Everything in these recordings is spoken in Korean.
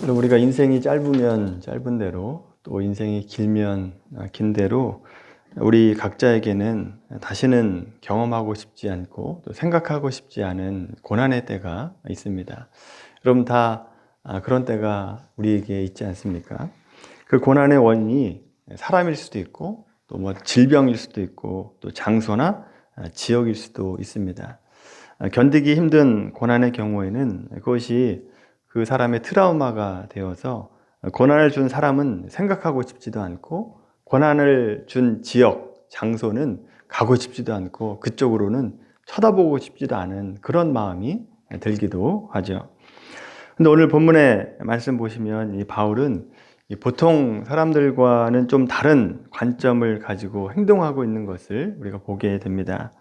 그럼 우리가 인생이 짧으면 짧은 대로 또 인생이 길면 긴 대로 우리 각자에게는 다시는 경험하고 싶지 않고 또 생각하고 싶지 않은 고난의 때가 있습니다. 그럼 다 그런 때가 우리에게 있지 않습니까? 그 고난의 원인이 사람일 수도 있고 또 뭐 질병일 수도 있고 또 장소나 지역일 수도 있습니다. 견디기 힘든 고난의 경우에는 그것이 그 사람의 트라우마가 되어서 고난을 준 사람은 생각하고 싶지도 않고 고난을 준 지역, 장소는 가고 싶지도 않고 그쪽으로는 쳐다보고 싶지도 않은 그런 마음이 들기도 하죠. 근데 오늘 본문의 말씀 보시면 이 바울은 보통 사람들과는 좀 다른 관점을 가지고 행동하고 있는 것을 우리가 보게 됩니다.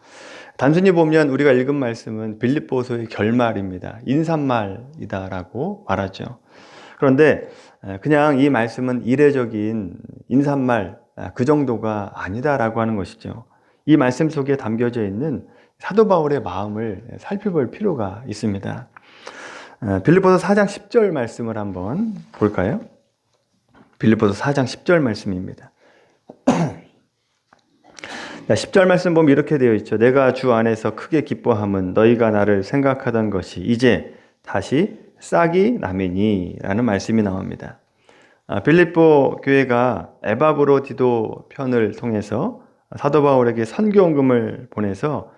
단순히 보면 우리가 읽은 말씀은 빌립보서의 결말입니다. 인사말이다라고 말하죠. 그런데 그냥 이 말씀은 이례적인 인사말 그 정도가 아니다라고 하는 것이죠. 이 말씀 속에 담겨져 있는 사도 바울의 마음을 살펴볼 필요가 있습니다. 빌립보서 4장 10절 말씀을 한번 볼까요? 빌립보서 4장 10절 말씀입니다. 10절 말씀 보면 이렇게 되어 있죠. 내가 주 안에서 크게 기뻐함은 너희가 나를 생각하던 것이 이제 다시 싹이 나매니 라는 말씀이 나옵니다. 빌립보 교회가 에바브로디도 편을 통해서 사도 바울에게 선교원금을 보내서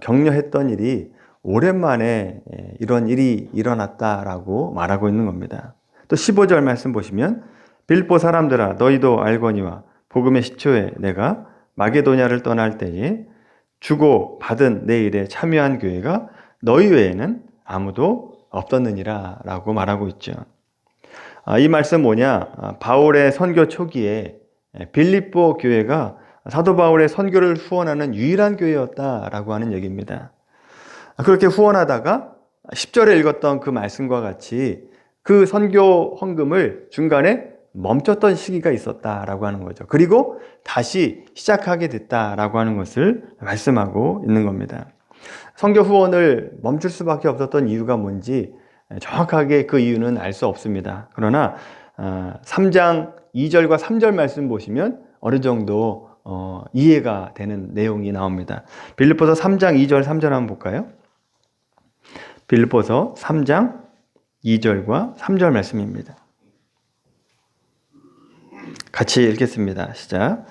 격려했던 일이 오랜만에 이런 일이 일어났다라고 말하고 있는 겁니다. 또 15절 말씀 보시면 빌립보 사람들아 너희도 알거니와 복음의 시초에 내가 마게도냐를 떠날 때에 주고 받은 내 일에 참여한 교회가 너희 외에는 아무도 없었느니라 라고 말하고 있죠. 이 말씀 뭐냐? 바울의 선교 초기에 빌립보 교회가 사도 바울의 선교를 후원하는 유일한 교회였다라고 하는 얘기입니다. 그렇게 후원하다가 10절에 읽었던 그 말씀과 같이 그 선교 헌금을 중간에 멈췄던 시기가 있었다라고 하는 거죠. 그리고 다시 시작하게 됐다라고 하는 것을 말씀하고 있는 겁니다. 선교 후원을 멈출 수밖에 없었던 이유가 뭔지 정확하게 그 이유는 알 수 없습니다. 그러나 3장 2절과 3절 말씀 보시면 어느 정도 이해가 되는 내용이 나옵니다. 빌립보서 3장 2절 3절 한번 볼까요? 빌립보서 3장 2절과 3절 말씀입니다. 같이 읽겠습니다. 시작.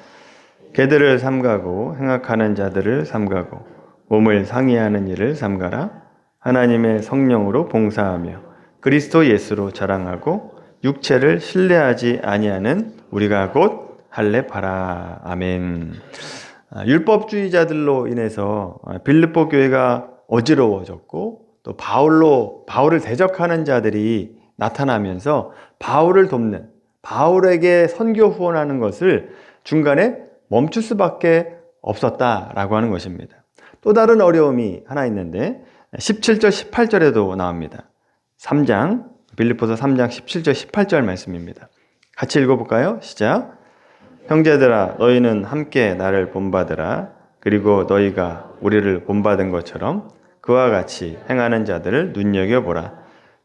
개들을 삼가고 행악하는 자들을 삼가고 몸을 상해하는 일을 삼가라. 하나님의 성령으로 봉사하며 그리스도 예수로 자랑하고 육체를 신뢰하지 아니하는 우리가 곧 할례하라. 아멘. 율법주의자들로 인해서 빌립보 교회가 어지러워졌고 또 바울을 대적하는 자들이 나타나면서 바울을 돕는 바울에게 선교 후원하는 것을 중간에 멈출 수밖에 없었다라고 하는 것입니다. 또 다른 어려움이 하나 있는데 17절 18절에도 나옵니다. 빌립보서 3장 17절 18절 말씀입니다. 같이 읽어볼까요? 시작. 형제들아 너희는 함께 나를 본받으라. 그리고 너희가 우리를 본받은 것처럼 그와 같이 행하는 자들을 눈여겨보라.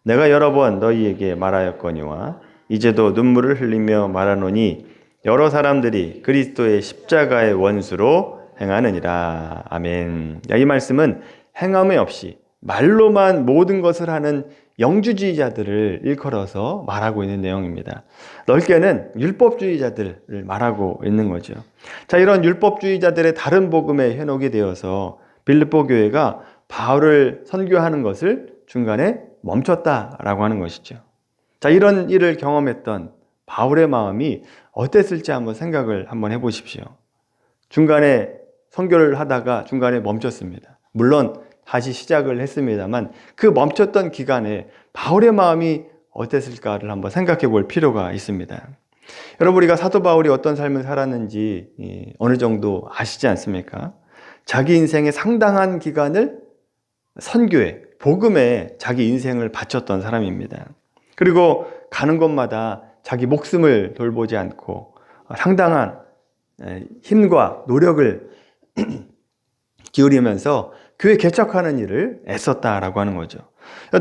내가 여러 번 너희에게 말하였거니와 이제도 눈물을 흘리며 말하노니 여러 사람들이 그리스도의 십자가의 원수로 행하느니라. 아멘. 이 말씀은 행함이 없이 말로만 모든 것을 하는 영주주의자들을 일컬어서 말하고 있는 내용입니다. 넓게는 율법주의자들을 말하고 있는 거죠. 자, 이런 율법주의자들의 다른 복음에 현혹이 되어서 빌립보 교회가 바울을 선교하는 것을 중간에 멈췄다라고 하는 것이죠. 자, 이런 일을 경험했던 바울의 마음이 어땠을지 한번 생각을 한번 해보십시오. 중간에 선교를 하다가 중간에 멈췄습니다. 물론 다시 시작을 했습니다만 그 멈췄던 기간에 바울의 마음이 어땠을까를 한번 생각해 볼 필요가 있습니다. 여러분, 우리가 사도 바울이 어떤 삶을 살았는지 어느 정도 아시지 않습니까? 자기 인생의 상당한 기간을 선교에, 복음에 자기 인생을 바쳤던 사람입니다. 그리고 가는 곳마다 자기 목숨을 돌보지 않고 상당한 힘과 노력을 기울이면서 교회 개척하는 일을 애썼다라고 하는 거죠.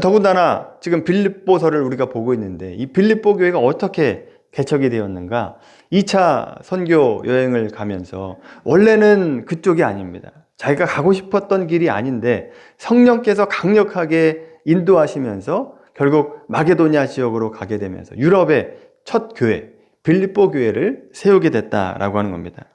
더군다나 지금 빌립보서를 우리가 보고 있는데 이 빌립보 교회가 어떻게 개척이 되었는가? 2차 선교 여행을 가면서 원래는 그쪽이 아닙니다. 자기가 가고 싶었던 길이 아닌데 성령께서 강력하게 인도하시면서 결국 마게도니아 지역으로 가게 되면서 유럽의 첫 교회, 빌립보 교회를 세우게 됐다라고 하는 겁니다.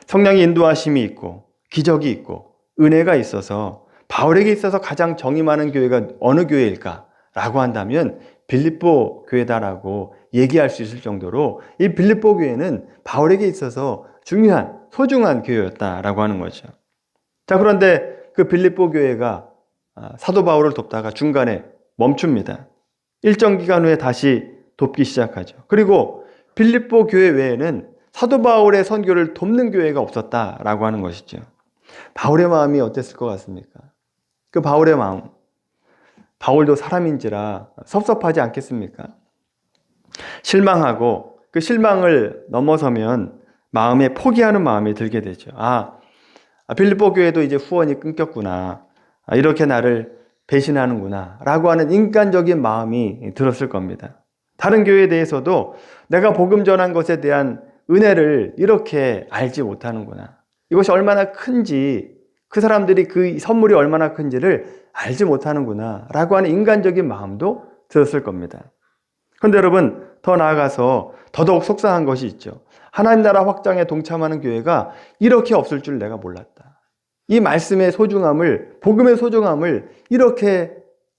성령의 인도하심이 있고 기적이 있고 은혜가 있어서 바울에게 있어서 가장 정이 많은 교회가 어느 교회일까라고 한다면 빌립보 교회다라고 얘기할 수 있을 정도로 이 빌립보 교회는 바울에게 있어서 중요한 소중한 교회였다라고 하는 거죠. 자, 그런데 그 빌립보 교회가 사도 바울을 돕다가 중간에 멈춥니다. 일정 기간 후에 다시 돕기 시작하죠. 그리고 빌립보 교회 외에는 사도 바울의 선교를 돕는 교회가 없었다라고 하는 것이죠. 바울의 마음이 어땠을 것 같습니까? 그 바울의 마음, 바울도 사람인지라 섭섭하지 않겠습니까? 실망하고 그 실망을 넘어서면 마음에 포기하는 마음이 들게 되죠. 빌립보 교회도 이제 후원이 끊겼구나. 이렇게 나를 배신하는구나 라고 하는 인간적인 마음이 들었을 겁니다. 다른 교회에 대해서도 내가 복음 전한 것에 대한 은혜를 이렇게 알지 못하는구나. 이것이 얼마나 큰지, 그 사람들이 그 선물이 얼마나 큰지를 알지 못하는구나 라고 하는 인간적인 마음도 들었을 겁니다. 그런데 여러분, 더 나아가서 더더욱 속상한 것이 있죠. 하나님 나라 확장에 동참하는 교회가 이렇게 없을 줄 내가 몰랐다. 이 말씀의 소중함을, 복음의 소중함을 이렇게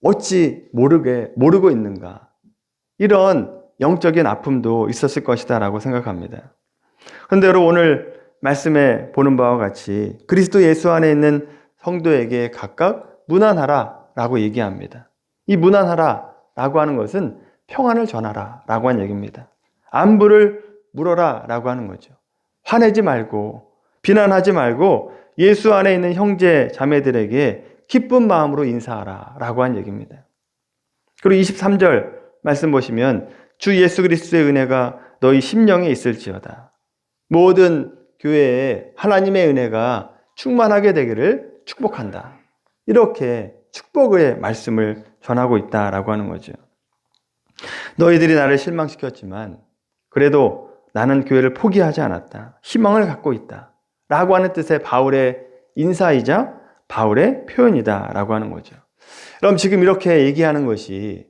어찌 모르고 있는가. 이런 영적인 아픔도 있었을 것이다 라고 생각합니다. 그런데 여러분, 오늘 말씀에 보는 바와 같이 그리스도 예수 안에 있는 성도에게 각각 문안하라 라고 얘기합니다. 이 문안하라 라고 하는 것은 평안을 전하라 라고 하는 얘기입니다. 안부를 물어라 라고 하는 거죠. 화내지 말고 비난하지 말고 예수 안에 있는 형제 자매들에게 기쁜 마음으로 인사하라 라고 하는 얘기입니다. 그리고 23절 말씀 보시면 주 예수 그리스도의 은혜가 너희 심령에 있을지어다. 모든 교회에 하나님의 은혜가 충만하게 되기를 축복한다. 이렇게 축복의 말씀을 전하고 있다라고 하는 거죠. 너희들이 나를 실망시켰지만 그래도 나는 교회를 포기하지 않았다. 희망을 갖고 있다. 라고 하는 뜻의 바울의 인사이자 바울의 표현이다 라고 하는 거죠. 그럼 지금 이렇게 얘기하는 것이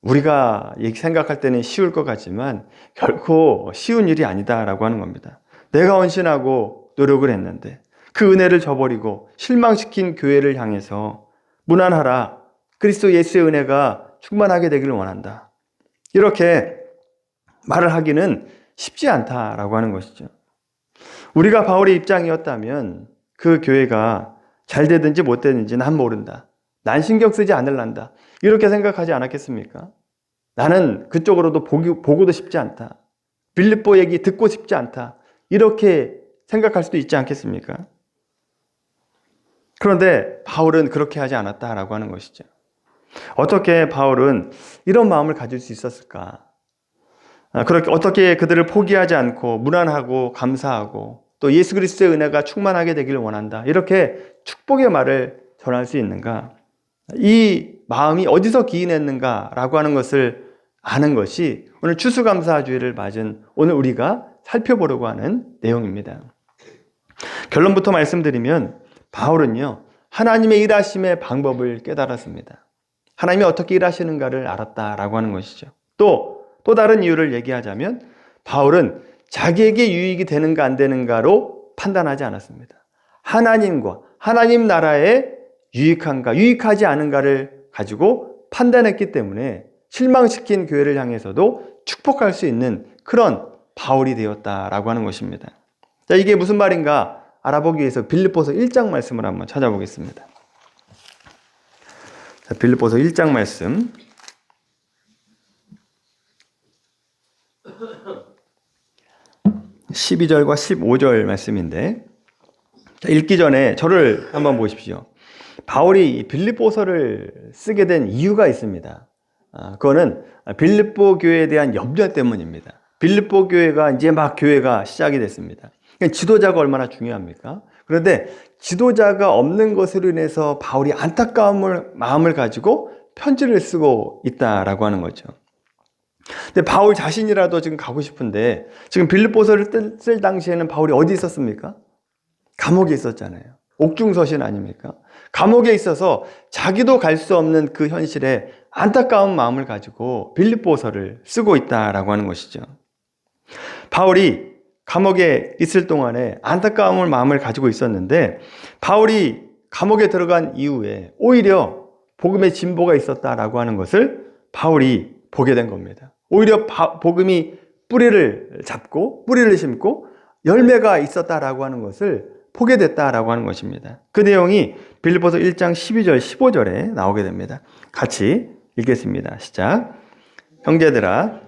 우리가 생각할 때는 쉬울 것 같지만 결코 쉬운 일이 아니다 라고 하는 겁니다. 내가 헌신하고 노력을 했는데 그 은혜를 저버리고 실망시킨 교회를 향해서 문안하라. 그리스도 예수의 은혜가 충만하게 되기를 원한다. 이렇게 말을 하기는 쉽지 않다라고 하는 것이죠. 우리가 바울의 입장이었다면 그 교회가 잘 되든지 못 되든지 난 모른다. 난 신경 쓰지 않을란다. 이렇게 생각하지 않았겠습니까? 나는 그쪽으로도 보고도 싶지 않다. 빌립보 얘기 듣고 싶지 않다. 이렇게 생각할 수도 있지 않겠습니까? 그런데 바울은 그렇게 하지 않았다라고 하는 것이죠. 어떻게 바울은 이런 마음을 가질 수 있었을까? 그렇게 어떻게 그들을 포기하지 않고 무난하고 감사하고 또 예수 그리스도의 은혜가 충만하게 되기를 원한다. 이렇게 축복의 말을 전할 수 있는가? 이 마음이 어디서 기인했는가라고 하는 것을 아는 것이 오늘 추수감사주의를 맞은 오늘 우리가 살펴보려고 하는 내용입니다. 결론부터 말씀드리면 바울은요, 하나님의 일하심의 방법을 깨달았습니다. 하나님이 어떻게 일하시는가를 알았다라고 하는 것이죠. 또 다른 이유를 얘기하자면 바울은 자기에게 유익이 되는가 안 되는가로 판단하지 않았습니다. 하나님과 하나님 나라에 유익한가 유익하지 않은가를 가지고 판단했기 때문에 실망시킨 교회를 향해서도 축복할 수 있는 그런 바울이 되었다라고 하는 것입니다. 자, 이게 무슨 말인가 알아보기 위해서 빌립보서 1장 말씀을 한번 찾아보겠습니다. 자, 빌립보서 1장 말씀 12절과 15절 말씀인데, 자, 읽기 전에 저를 한번 보십시오. 바울이 빌립보서를 쓰게 된 이유가 있습니다. 그거는 빌립보 교회에 대한 염려 때문입니다. 빌립보 교회가 이제 막 교회가 시작이 됐습니다. 지도자가 얼마나 중요합니까? 그런데 지도자가 없는 것으로 인해서 바울이 안타까운 마음을 가지고 편지를 쓰고 있다라고 하는 거죠. 근데 바울 자신이라도 지금 가고 싶은데, 지금 빌립보서를 쓸 당시에는 바울이 어디 있었습니까? 감옥에 있었잖아요. 옥중서신 아닙니까? 감옥에 있어서 자기도 갈 수 없는 그 현실에 안타까운 마음을 가지고 빌립보서를 쓰고 있다라고 하는 것이죠. 바울이 감옥에 있을 동안에 안타까운 마음을 가지고 있었는데, 바울이 감옥에 들어간 이후에 오히려 복음의 진보가 있었다라고 하는 것을 바울이 보게 된 겁니다. 오히려 복음이 뿌리를 잡고 뿌리를 심고 열매가 있었다라고 하는 것을 보게 됐다라고 하는 것입니다. 그 내용이 빌립보서 1장 12절 15절에 나오게 됩니다. 같이 읽겠습니다. 시작. 형제들아,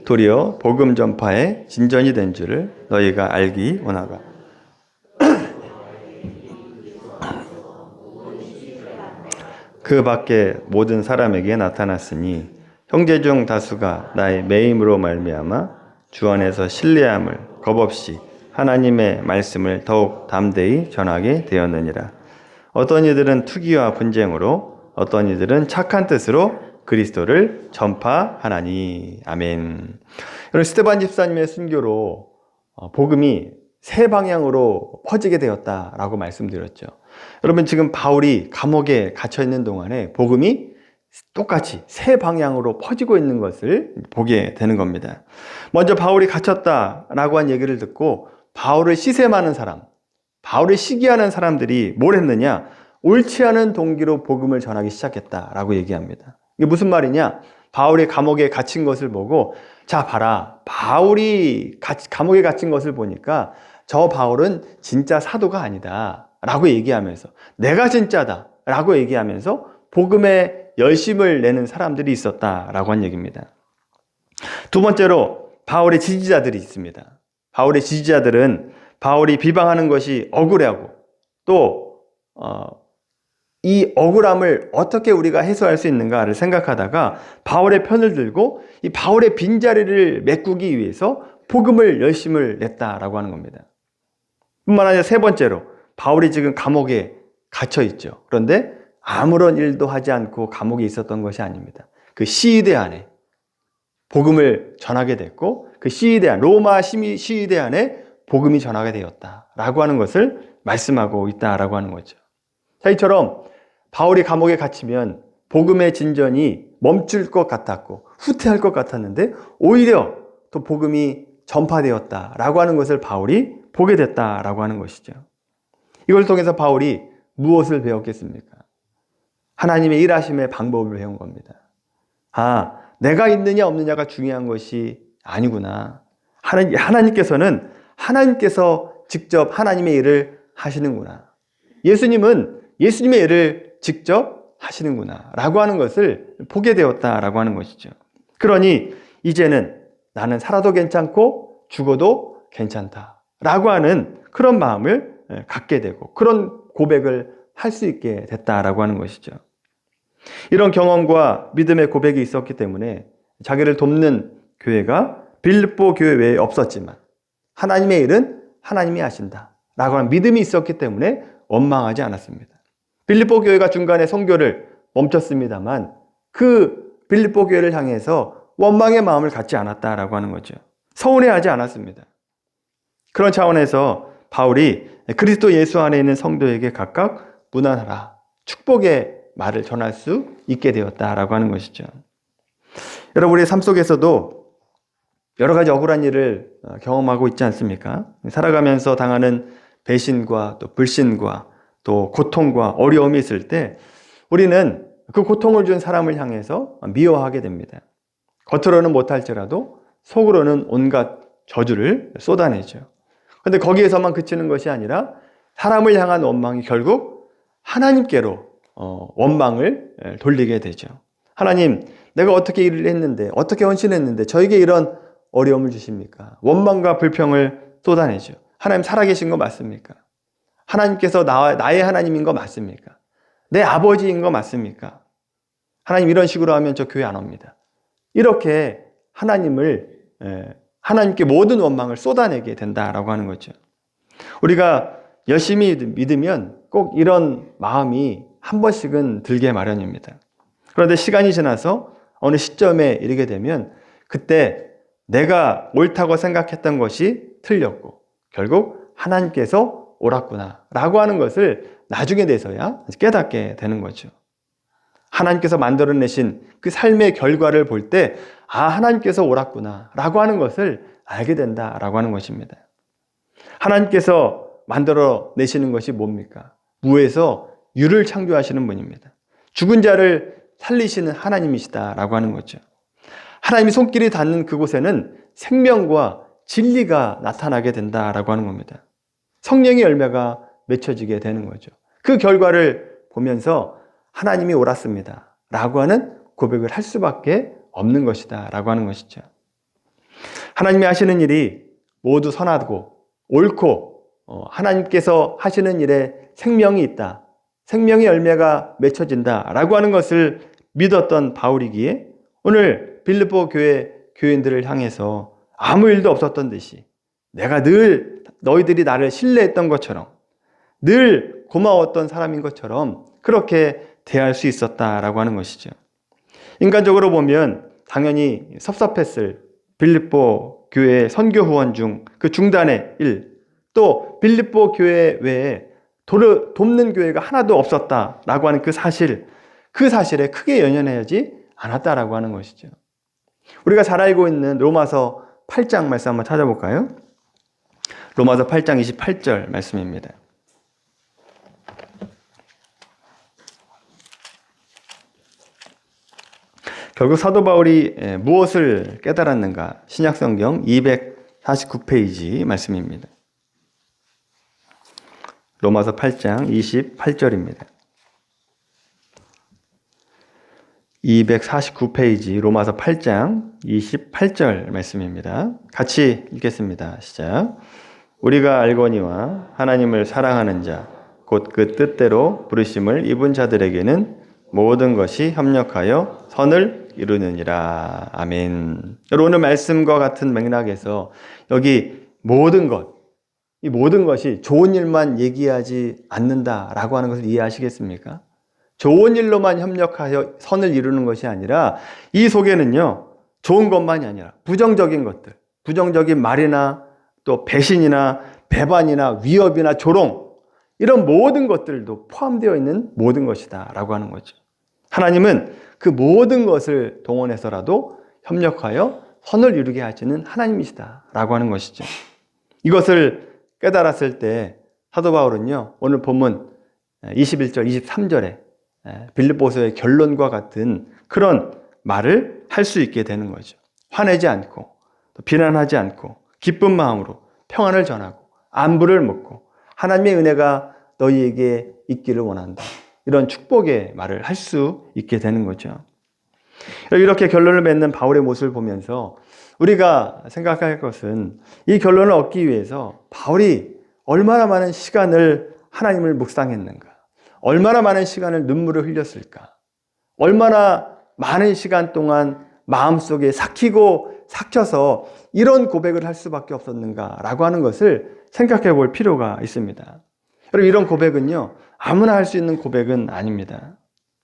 도리어 복음 전파에 진전이 된 줄을 너희가 알기 원하가. 그 밖에 모든 사람에게 나타났으니 형제 중 다수가 나의 매임으로 말미암아 주 안에서 신뢰함을 겁없이 하나님의 말씀을 더욱 담대히 전하게 되었느니라. 어떤 이들은 투기와 분쟁으로, 어떤 이들은 착한 뜻으로 그리스도를 전파하나니. 아멘. 여러분, 스데반 집사님의 순교로 복음이 세 방향으로 퍼지게 되었다라고 말씀드렸죠. 여러분, 지금 바울이 감옥에 갇혀 있는 동안에 복음이 똑같이 세 방향으로 퍼지고 있는 것을 보게 되는 겁니다. 먼저 바울이 갇혔다라고 한 얘기를 듣고 바울을 시샘하는 사람, 바울을 시기하는 사람들이 뭘 했느냐? 옳지 않은 동기로 복음을 전하기 시작했다라고 얘기합니다. 이게 무슨 말이냐? 바울이 감옥에 갇힌 것을 보고, 자 봐라, 바울이 감옥에 갇힌 것을 보니까 저 바울은 진짜 사도가 아니다 라고 얘기하면서, 내가 진짜다 라고 얘기하면서 복음에 열심을 내는 사람들이 있었다라고 한 얘기입니다. 두 번째로 바울의 지지자들이 있습니다. 바울의 지지자들은 바울이 비방하는 것이 억울하고 또 이 억울함을 어떻게 우리가 해소할 수 있는가를 생각하다가 바울의 편을 들고 이 바울의 빈자리를 메꾸기 위해서 복음을 열심을 냈다라고 하는 겁니다. 뿐만 아니라 세 번째로 바울이 지금 감옥에 갇혀 있죠. 그런데 아무런 일도 하지 않고 감옥에 있었던 것이 아닙니다. 그 시위대 안에 복음을 전하게 됐고, 그 시위대 안, 로마 시위대 안에 복음이 전하게 되었다라고 하는 것을 말씀하고 있다라고 하는 거죠. 자, 이처럼 바울이 감옥에 갇히면 복음의 진전이 멈출 것 같았고 후퇴할 것 같았는데 오히려 또 복음이 전파되었다라고 하는 것을 바울이 보게 됐다라고 하는 것이죠. 이걸 통해서 바울이 무엇을 배웠겠습니까? 하나님의 일하심의 방법을 배운 겁니다. 아, 내가 있느냐 없느냐가 중요한 것이 아니구나. 하나님께서 직접 하나님의 일을 하시는구나. 예수님은 예수님의 일을 직접 하시는구나 라고 하는 것을 보게 되었다라고 하는 것이죠. 그러니 이제는 나는 살아도 괜찮고 죽어도 괜찮다 라고 하는 그런 마음을 갖게 되고 그런 고백을 할 수 있게 됐다라고 하는 것이죠. 이런 경험과 믿음의 고백이 있었기 때문에 자기를 돕는 교회가 빌립보 교회 외에 없었지만 하나님의 일은 하나님이 하신다 라고 하는 믿음이 있었기 때문에 원망하지 않았습니다. 빌립보 교회가 중간에 선교를 멈췄습니다만 그 빌립보 교회를 향해서 원망의 마음을 갖지 않았다라고 하는 거죠. 서운해하지 않았습니다. 그런 차원에서 바울이 그리스도 예수 안에 있는 성도에게 각각 무난하라, 축복의 말을 전할 수 있게 되었다라고 하는 것이죠. 여러분, 우리의 삶 속에서도 여러 가지 억울한 일을 경험하고 있지 않습니까? 살아가면서 당하는 배신과 또 불신과 또 고통과 어려움이 있을 때 우리는 그 고통을 준 사람을 향해서 미워하게 됩니다. 겉으로는 못할지라도 속으로는 온갖 저주를 쏟아내죠. 그런데 거기에서만 그치는 것이 아니라 사람을 향한 원망이 결국 하나님께로 원망을 돌리게 되죠. 하나님, 내가 어떻게 일을 했는데, 어떻게 헌신했는데 저에게 이런 어려움을 주십니까? 원망과 불평을 쏟아내죠. 하나님 살아계신 거 맞습니까? 하나님께서 나의 하나님인 거 맞습니까? 내 아버지인 거 맞습니까? 하나님 이런 식으로 하면 저 교회 안 옵니다. 이렇게 하나님께 모든 원망을 쏟아내게 된다라고 하는 거죠. 우리가 열심히 믿으면 꼭 이런 마음이 한 번씩은 들게 마련입니다. 그런데 시간이 지나서 어느 시점에 이르게 되면 그때 내가 옳다고 생각했던 것이 틀렸고 결국 하나님께서 옳았구나 라고 하는 것을 나중에 돼서야 깨닫게 되는 거죠. 하나님께서 만들어내신 그 삶의 결과를 볼 때 하나님께서 옳았구나 라고 하는 것을 알게 된다라고 하는 것입니다. 하나님께서 만들어내시는 것이 뭡니까? 무에서 유를 창조하시는 분입니다. 죽은 자를 살리시는 하나님이시다라고 하는 거죠. 하나님이 손길이 닿는 그곳에는 생명과 진리가 나타나게 된다라고 하는 겁니다. 성령의 열매가 맺혀지게 되는 거죠. 그 결과를 보면서 하나님이 옳았습니다 라고 하는 고백을 할 수밖에 없는 것이다 라고 하는 것이죠. 하나님이 하시는 일이 모두 선하고 옳고 하나님께서 하시는 일에 생명이 있다, 생명의 열매가 맺혀진다 라고 하는 것을 믿었던 바울이기에 오늘 빌립보 교회 교인들을 향해서 아무 일도 없었던 듯이 내가 늘 너희들이 나를 신뢰했던 것처럼 늘 고마웠던 사람인 것처럼 그렇게 대할 수 있었다라고 하는 것이죠. 인간적으로 보면 당연히 섭섭했을 빌립보 교회 선교 후원 중 그 중단의 일, 또 빌립보 교회 외에 돕는 교회가 하나도 없었다라고 하는 그 사실에 크게 연연하지 않았다라고 하는 것이죠. 우리가 잘 알고 있는 로마서 8장 말씀 한번 찾아볼까요? 로마서 8장 28절 말씀입니다. 결국 사도 바울이 무엇을 깨달았는가? 신약성경 249페이지 말씀입니다. 로마서 8장 28절입니다. 249페이지 로마서 8장 28절 말씀입니다. 같이 읽겠습니다. 시작. 우리가 알거니와 하나님을 사랑하는 자 곧 그 뜻대로 부르심을 입은 자들에게는 모든 것이 협력하여 선을 이루느니라. 아멘. 여러분, 오늘 말씀과 같은 맥락에서 여기 모든 것, 이 모든 것이 좋은 일만 얘기하지 않는다라고 하는 것을 이해하시겠습니까? 좋은 일로만 협력하여 선을 이루는 것이 아니라 이 속에는요, 좋은 것만이 아니라 부정적인 것들, 부정적인 말이나 또 배신이나 배반이나 위협이나 조롱, 이런 모든 것들도 포함되어 있는 모든 것이다 라고 하는 거죠. 하나님은 그 모든 것을 동원해서라도 협력하여 선을 이루게 하시는 하나님이시다 라고 하는 것이죠. 이것을 깨달았을 때 사도 바울은요, 오늘 본문 21절, 23절에 빌립보서의 결론과 같은 그런 말을 할 수 있게 되는 거죠. 화내지 않고 또 비난하지 않고 기쁜 마음으로 평안을 전하고 안부를 묻고 하나님의 은혜가 너희에게 있기를 원한다. 이런 축복의 말을 할 수 있게 되는 거죠. 이렇게 결론을 맺는 바울의 모습을 보면서 우리가 생각할 것은 이 결론을 얻기 위해서 바울이 얼마나 많은 시간을 하나님을 묵상했는가, 얼마나 많은 시간을 눈물을 흘렸을까, 얼마나 많은 시간 동안 마음속에 삭혀서 이런 고백을 할 수밖에 없었는가라고 하는 것을 생각해 볼 필요가 있습니다. 여러분, 이런 고백은요, 아무나 할 수 있는 고백은 아닙니다.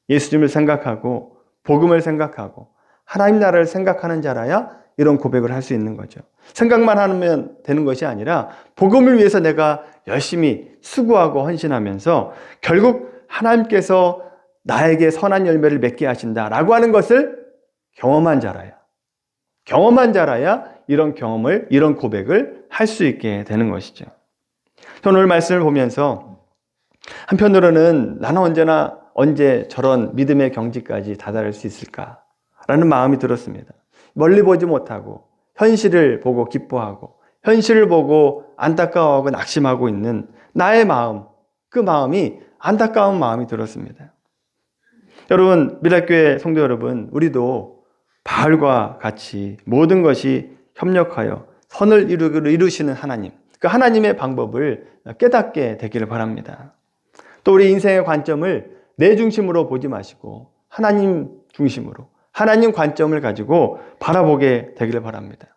예수님을 생각하고 복음을 생각하고 하나님 나라를 생각하는 자라야 이런 고백을 할 수 있는 거죠. 생각만 하면 되는 것이 아니라 복음을 위해서 내가 열심히 수고하고 헌신하면서 결국 하나님께서 나에게 선한 열매를 맺게 하신다라고 하는 것을 경험한 자라야 이런 경험을, 이런 고백을 할 수 있게 되는 것이죠. 저는 오늘 말씀을 보면서 한편으로는 나는 언제 저런 믿음의 경지까지 다다를 수 있을까라는 마음이 들었습니다. 멀리 보지 못하고 현실을 보고 기뻐하고 현실을 보고 안타까워하고 낙심하고 있는 나의 마음, 그 마음이 안타까운 마음이 들었습니다. 여러분, 미랄교회 성도 여러분, 우리도 바울과 같이 모든 것이 협력하여 선을 이루시는 하나님, 그 하나님의 방법을 깨닫게 되기를 바랍니다. 또 우리 인생의 관점을 내 중심으로 보지 마시고 하나님 중심으로, 하나님 관점을 가지고 바라보게 되기를 바랍니다.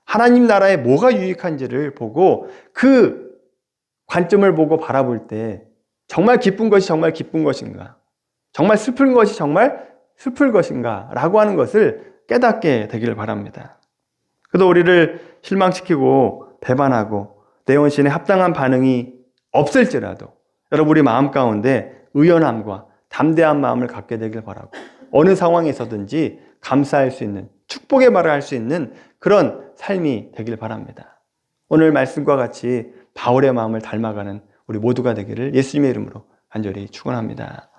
하나님 나라에 뭐가 유익한지를 보고 그 관점을 보고 바라볼 때 정말 기쁜 것이 정말 기쁜 것인가? 정말 슬픈 것이 정말 슬플 것인가? 라고 하는 것을 깨닫게 되기를 바랍니다. 그래도 우리를 실망시키고 배반하고 내 헌신에 합당한 반응이 없을지라도 여러분 우리 마음 가운데 의연함과 담대한 마음을 갖게 되길 바라고 어느 상황에서든지 감사할 수 있는 축복의 말을 할 수 있는 그런 삶이 되길 바랍니다. 오늘 말씀과 같이 바울의 마음을 닮아가는 우리 모두가 되기를 예수님의 이름으로 간절히 축원합니다.